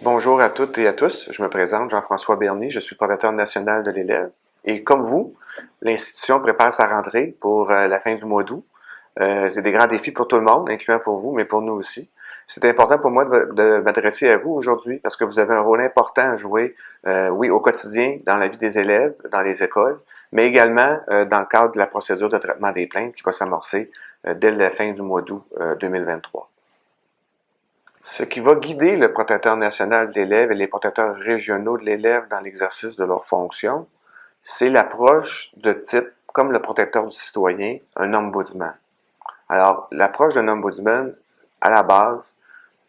Bonjour à toutes et à tous. Je me présente, Jean-François Bernier. Je suis protecteur national de l'élève. Et comme vous, l'institution prépare sa rentrée pour la fin du mois d'août. C'est des grands défis pour tout le monde, incluant pour vous, mais pour nous aussi. C'est important pour moi de m'adresser à vous aujourd'hui parce que vous avez un rôle important à jouer, oui, au quotidien, dans la vie des élèves, dans les écoles, mais également dans le cadre de la procédure de traitement des plaintes qui va s'amorcer dès la fin du mois d'août 2023. Ce qui va guider le protecteur national de l'élève et les protecteurs régionaux de l'élève dans l'exercice de leurs fonctions, c'est l'approche de type, comme le protecteur du citoyen, un ombudsman. Alors, l'approche d'un ombudsman, à la base,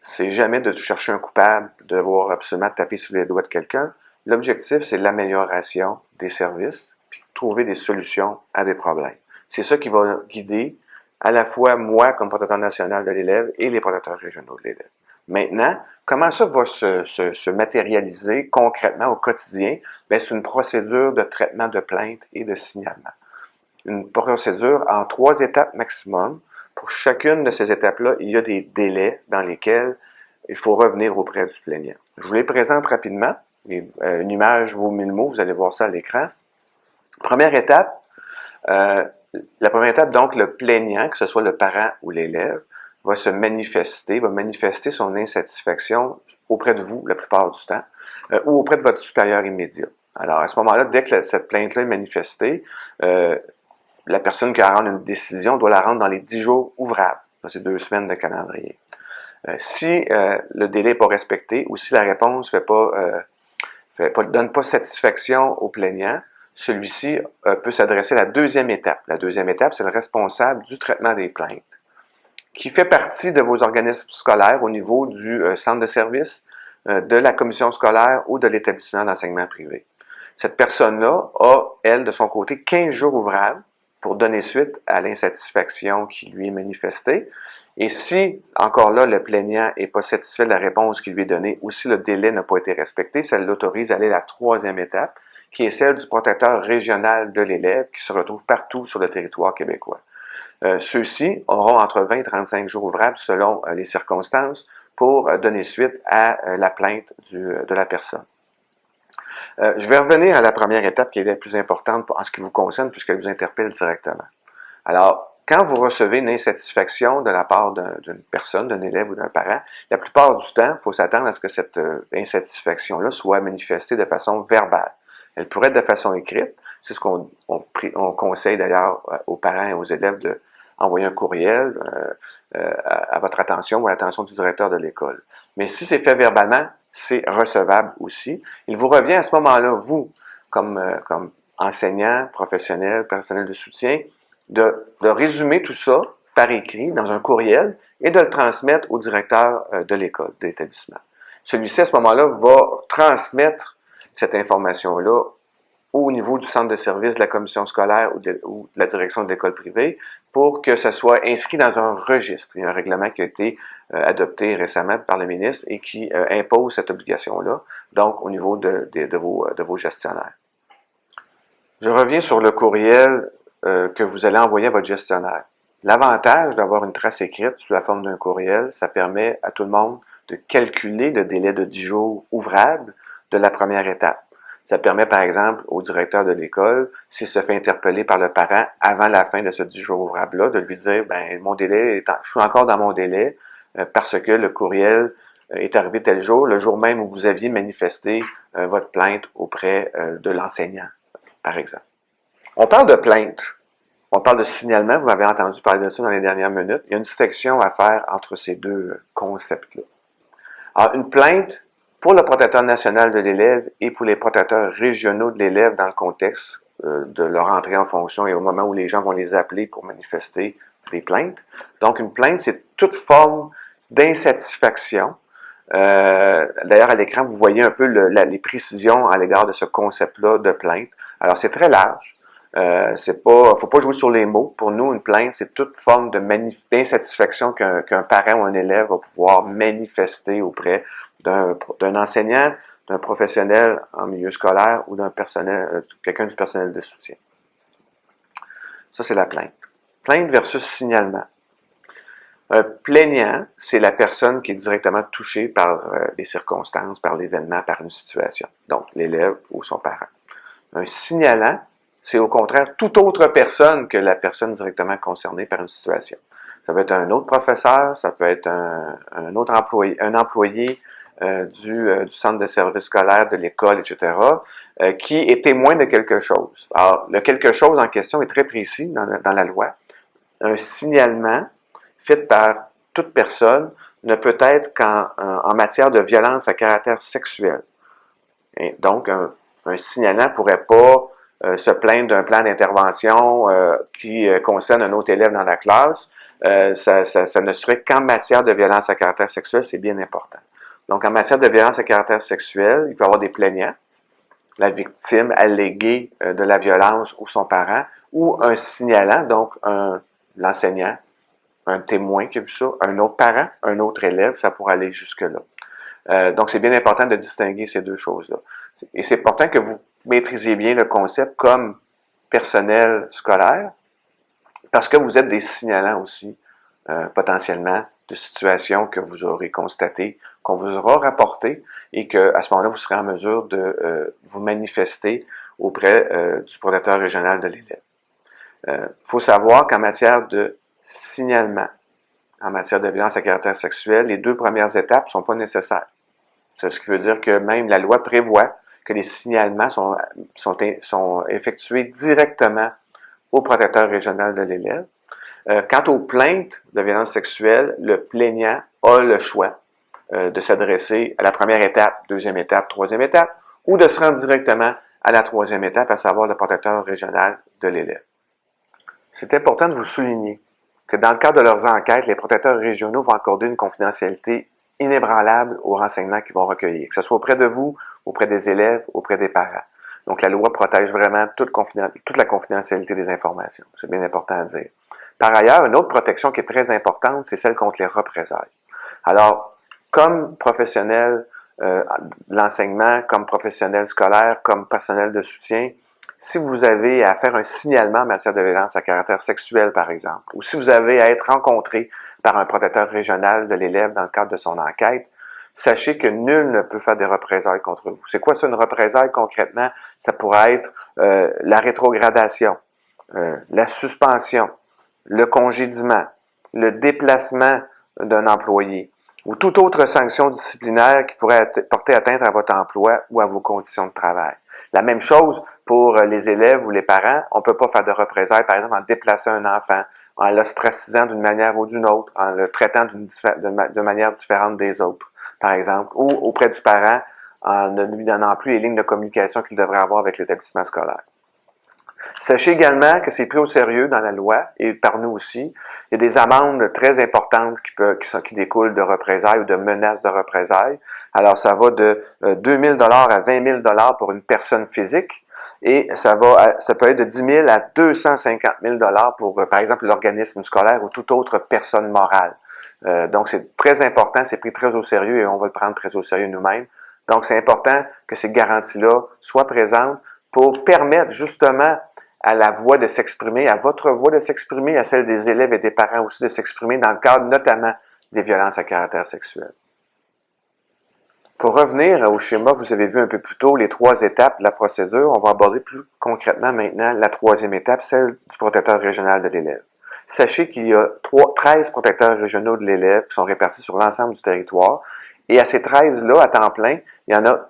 c'est jamais de chercher un coupable, de devoir absolument taper sous les doigts de quelqu'un. L'objectif, c'est l'amélioration des services, puis trouver des solutions à des problèmes. C'est ça qui va guider à la fois moi comme protecteur national de l'élève et les protecteurs régionaux de l'élève. Maintenant, comment ça va se matérialiser concrètement au quotidien? Bien, c'est une procédure de traitement de plainte et de signalement. Une procédure en 3 étapes maximum. Pour chacune de ces étapes-là, il y a des délais dans lesquels il faut revenir auprès du plaignant. Je vous les présente rapidement. Une image vaut 1000 mots, vous allez voir ça à l'écran. Première étape, la première étape, donc, le plaignant, que ce soit le parent ou l'élève, va manifester son insatisfaction auprès de vous la plupart du temps, ou auprès de votre supérieur immédiat. Alors, à ce moment-là, dès que cette plainte-là est manifestée, la personne qui va rendre une décision doit la rendre dans les 10 jours ouvrables. C'est 2 semaines de calendrier. Si le délai n'est pas respecté ou si la réponse donne pas satisfaction au plaignant, celui-ci peut s'adresser à la deuxième étape. La deuxième étape, c'est le responsable du traitement des plaintes, qui fait partie de vos organismes scolaires au niveau du centre de service, de la commission scolaire ou de l'établissement d'enseignement privé. Cette personne-là a, elle, de son côté, 15 jours ouvrables pour donner suite à l'insatisfaction qui lui est manifestée. Et si, encore là, le plaignant n'est pas satisfait de la réponse qui lui est donnée ou si le délai n'a pas été respecté, ça l'autorise à aller à la troisième étape, qui est celle du protecteur régional de l'élève qui se retrouve partout sur le territoire québécois. Ceux-ci auront entre 20 et 35 jours ouvrables selon les circonstances pour donner suite à la plainte de la personne. Je vais revenir à la première étape qui est la plus importante en ce qui vous concerne puisqu'elle vous interpelle directement. Alors, quand vous recevez une insatisfaction de la part d'une personne, d'un élève ou d'un parent, la plupart du temps, il faut s'attendre à ce que cette insatisfaction-là soit manifestée de façon verbale. Elle pourrait être de façon écrite. C'est ce qu'on conseille d'ailleurs aux parents et aux élèves d'envoyer un courriel à votre attention ou à l'attention du directeur de l'école. Mais si c'est fait verbalement, c'est recevable aussi. Il vous revient à ce moment-là, vous, comme enseignant, professionnel, personnel de soutien, de résumer tout ça par écrit dans un courriel et de le transmettre au directeur de l'école, de l'établissement. Celui-ci, à ce moment-là, va transmettre cette information-là au niveau du centre de service de la commission scolaire ou de la direction de l'école privée pour que ça soit inscrit dans un registre. Il y a un règlement qui a été adopté récemment par le ministre et qui impose cette obligation-là, donc au niveau de vos gestionnaires. Je reviens sur le courriel que vous allez envoyer à votre gestionnaire. L'avantage d'avoir une trace écrite sous la forme d'un courriel, ça permet à tout le monde de calculer le délai de 10 jours ouvrables de la première étape. Ça permet, par exemple, au directeur de l'école, s'il se fait interpeller par le parent avant la fin de ce 10 jours ouvrable-là, de lui dire, ben, je suis encore dans mon délai parce que le courriel est arrivé tel jour, le jour même où vous aviez manifesté votre plainte auprès de l'enseignant, par exemple. On parle de plainte. On parle de signalement, vous m'avez entendu parler de ça dans les dernières minutes. Il y a une distinction à faire entre ces deux concepts-là. Alors, une plainte, pour le protecteur national de l'élève et pour les protecteurs régionaux de l'élève dans le contexte de leur entrée en fonction et au moment où les gens vont les appeler pour manifester des plaintes. Donc, une plainte, c'est toute forme d'insatisfaction. D'ailleurs, à l'écran, vous voyez un peu les précisions à l'égard de ce concept-là de plainte. Alors, c'est très large. Faut pas jouer sur les mots. Pour nous, une plainte, c'est toute forme d'insatisfaction qu'un parent ou un élève va pouvoir manifester auprès d'un enseignant, d'un professionnel en milieu scolaire ou d'un personnel, quelqu'un du personnel de soutien. Ça, c'est la plainte. Plainte versus signalement. Un plaignant, c'est la personne qui est directement touchée par les circonstances, par l'événement, par une situation. Donc, l'élève ou son parent. Un signalant, c'est au contraire toute autre personne que la personne directement concernée par une situation. Ça peut être un autre professeur, ça peut être un autre employé, un employé du centre de service scolaire, de l'école, etc., qui est témoin de quelque chose. Alors, le quelque chose en question est très précis dans la loi. Un signalement fait par toute personne ne peut être qu'en matière de violence à caractère sexuel. Et donc, un signalant ne pourrait pas se plaindre d'un plan d'intervention qui concerne un autre élève dans la classe. Ça ne serait qu'en matière de violence à caractère sexuel, c'est bien important. Donc, en matière de violence à caractère sexuel, il peut y avoir des plaignants, la victime alléguée de la violence ou son parent, ou un signalant, donc l'enseignant, un témoin qui a vu ça, un autre parent, un autre élève, ça pourrait aller jusque-là. Donc, c'est bien important de distinguer ces deux choses-là. Et c'est important que vous maîtrisiez bien le concept comme personnel scolaire, parce que vous êtes des signalants aussi, potentiellement, de situations que vous aurez constatées, qu'on vous aura rapportées, et qu'à ce moment-là, vous serez en mesure de vous manifester auprès du protecteur régional de l'élève. Il faut savoir qu'en matière de signalement, en matière de violence à caractère sexuel, les deux premières étapes ne sont pas nécessaires. C'est ce qui veut dire que même la loi prévoit que les signalements sont effectués directement au protecteur régional de l'élève. Quant aux plaintes de violence sexuelle, le plaignant a le choix de s'adresser à la première étape, deuxième étape, troisième étape, ou de se rendre directement à la troisième étape, à savoir le protecteur régional de l'élève. C'est important de vous souligner que dans le cadre de leurs enquêtes, les protecteurs régionaux vont accorder une confidentialité inébranlable aux renseignements qu'ils vont recueillir, que ce soit auprès de vous, auprès des élèves, auprès des parents. Donc, la loi protège vraiment toute la confidentialité des informations. C'est bien important à dire. Par ailleurs, une autre protection qui est très importante, c'est celle contre les représailles. Alors, comme professionnel de l'enseignement, comme professionnel scolaire, comme personnel de soutien, si vous avez à faire un signalement en matière de violence à caractère sexuel, par exemple, ou si vous avez à être rencontré par un protecteur régional de l'élève dans le cadre de son enquête, sachez que nul ne peut faire des représailles contre vous. C'est quoi ça, une représaille concrètement? Ça pourrait être la rétrogradation, la suspension, le congédiement, le déplacement d'un employé ou toute autre sanction disciplinaire qui pourrait porter atteinte à votre emploi ou à vos conditions de travail. La même chose pour les élèves ou les parents. On ne peut pas faire de représailles, par exemple, en déplaçant un enfant, en l'ostracisant d'une manière ou d'une autre, en le traitant de manière différente des autres, par exemple, ou auprès du parent, en ne lui donnant plus les lignes de communication qu'il devrait avoir avec l'établissement scolaire. Sachez également que c'est pris au sérieux dans la loi, et par nous aussi. Il y a des amendes très importantes qui découlent de représailles ou de menaces de représailles. Alors, ça va de 2 000 $ à 20 000 $ pour une personne physique, et ça peut être de 10 000 à 250 000 $ pour, par exemple, l'organisme scolaire ou toute autre personne morale. Donc, c'est très important, c'est pris très au sérieux et on va le prendre très au sérieux nous-mêmes. Donc, c'est important que ces garanties-là soient présentes pour permettre justement à la voix de s'exprimer, à votre voix de s'exprimer, à celle des élèves et des parents aussi de s'exprimer dans le cadre notamment des violences à caractère sexuel. Pour revenir au schéma que vous avez vu un peu plus tôt, les 3 étapes de la procédure, on va aborder plus concrètement maintenant la 3e étape, celle du protecteur régional de l'élève. Sachez qu'il y a 13 protecteurs régionaux de l'élève qui sont répartis sur l'ensemble du territoire, et à ces 13-là, à temps plein, il y en a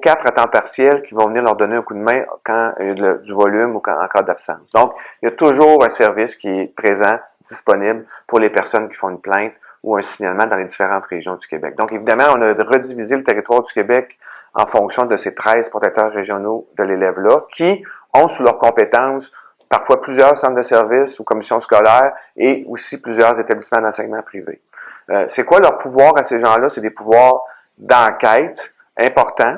4 à temps partiel qui vont venir leur donner un coup de main quand il y a du volume ou en cas d'absence. Donc, il y a toujours un service qui est présent, disponible pour les personnes qui font une plainte ou un signalement dans les différentes régions du Québec. Donc, évidemment, on a redivisé le territoire du Québec en fonction de ces 13 protecteurs régionaux de l'élève-là qui ont sous leurs compétences parfois plusieurs centres de services ou commissions scolaires et aussi plusieurs établissements d'enseignement privés. C'est quoi leur pouvoir à ces gens-là? C'est des pouvoirs d'enquête importants,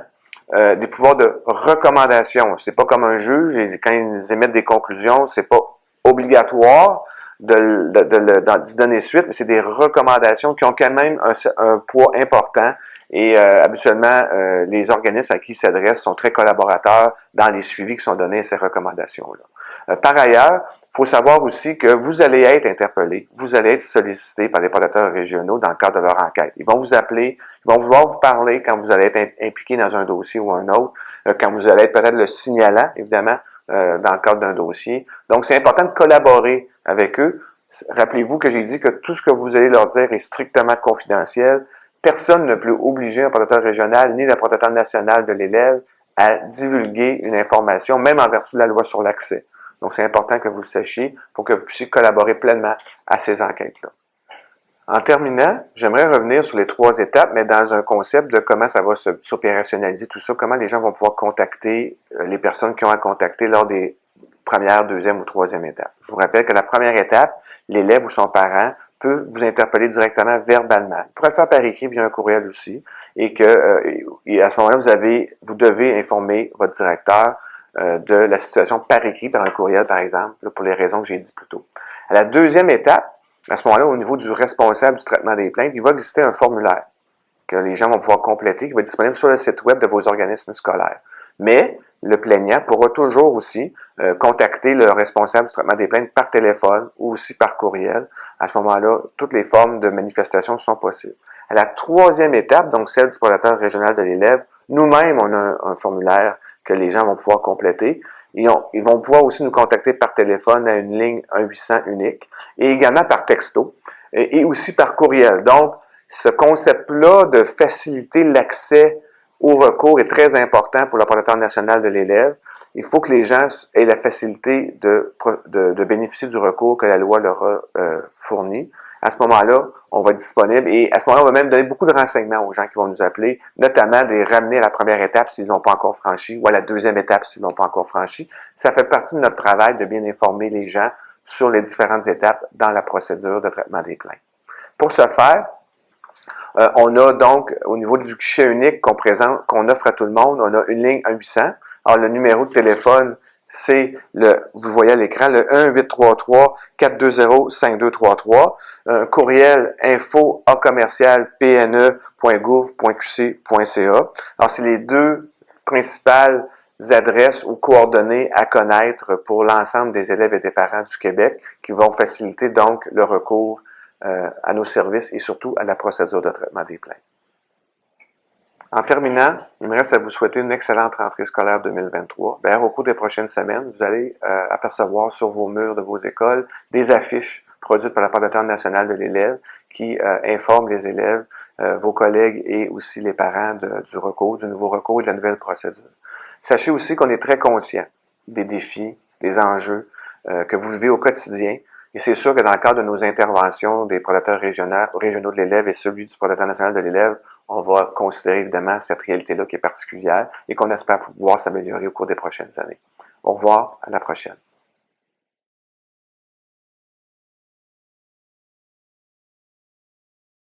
des pouvoirs de recommandation. C'est pas comme un juge, et quand ils émettent des conclusions, c'est pas obligatoire d'y donner suite, mais c'est des recommandations qui ont quand même un poids important. Et habituellement, les organismes à qui ils s'adressent sont très collaborateurs dans les suivis qui sont donnés à ces recommandations-là. Par ailleurs, il faut savoir aussi que vous allez être interpellé, vous allez être sollicité par les prédateurs régionaux dans le cadre de leur enquête. Ils vont vous appeler, ils vont vouloir vous parler quand vous allez être impliqué dans un dossier ou un autre, quand vous allez être peut-être le signalant, évidemment, dans le cadre d'un dossier. Donc, c'est important de collaborer avec eux. Rappelez-vous que j'ai dit que tout ce que vous allez leur dire est strictement confidentiel. Personne ne peut obliger un protecteur régional ni le protecteur national de l'élève à divulguer une information, même en vertu de la loi sur l'accès. Donc, c'est important que vous le sachiez pour que vous puissiez collaborer pleinement à ces enquêtes-là. En terminant, j'aimerais revenir sur les 3 étapes, mais dans un concept de comment ça va s'opérationnaliser tout ça, comment les gens vont pouvoir contacter les personnes qui ont à contacter lors des première, deuxième ou troisième étape. Je vous rappelle que la première étape, l'élève ou son parent peut vous interpeller directement verbalement. Il pourrait le faire par écrit via un courriel aussi, et que à ce moment-là, vous devez informer votre directeur de la situation par écrit, par un courriel par exemple, là, pour les raisons que j'ai dit plus tôt. À la deuxième étape, à ce moment-là, au niveau du responsable du traitement des plaintes, il va exister un formulaire que les gens vont pouvoir compléter, qui va être disponible sur le site web de vos organismes scolaires. Mais le plaignant pourra toujours aussi contacter le responsable du traitement des plaintes par téléphone ou aussi par courriel. À ce moment-là, toutes les formes de manifestation sont possibles. À la troisième étape, donc celle du protecteur régional de l'élève, nous-mêmes, on a un formulaire que les gens vont pouvoir compléter. Ils vont pouvoir aussi nous contacter par téléphone à une ligne 1-800 unique et également par texto et aussi par courriel. Donc, ce concept-là de faciliter l'accès au recours est très important pour le protecteur national de l'élève. Il faut que les gens aient la facilité de bénéficier du recours que la loi leur a fourni. À ce moment-là, on va être disponible et à ce moment-là, on va même donner beaucoup de renseignements aux gens qui vont nous appeler, notamment de les ramener à la première étape s'ils n'ont pas encore franchi ou à la deuxième étape s'ils n'ont pas encore franchi. Ça fait partie de notre travail de bien informer les gens sur les différentes étapes dans la procédure de traitement des plaintes. Pour ce faire, on a donc, au niveau du guichet unique qu'on offre à tout le monde, on a une ligne 1-800. Alors, le numéro de téléphone, c'est vous voyez à l'écran, le 1-833-420-5233. Un courriel info@pne.gouv.qc.ca. Alors, c'est les 2 principales adresses ou coordonnées à connaître pour l'ensemble des élèves et des parents du Québec qui vont faciliter donc le recours à nos services et surtout à la procédure de traitement des plaintes. En terminant, il me reste à vous souhaiter une excellente rentrée scolaire 2023. Au cours des prochaines semaines, vous allez apercevoir sur vos murs de vos écoles des affiches produites par le protecteur national de l'élève qui informent les élèves, vos collègues et aussi les parents du recours, du nouveau recours et de la nouvelle procédure. Sachez aussi qu'on est très conscient des défis, des enjeux que vous vivez au quotidien. Et c'est sûr que dans le cadre de nos interventions des protecteurs régionaux de l'élève et celui du protecteur national de l'élève, on va considérer évidemment cette réalité-là qui est particulière et qu'on espère pouvoir s'améliorer au cours des prochaines années. Au revoir, à la prochaine.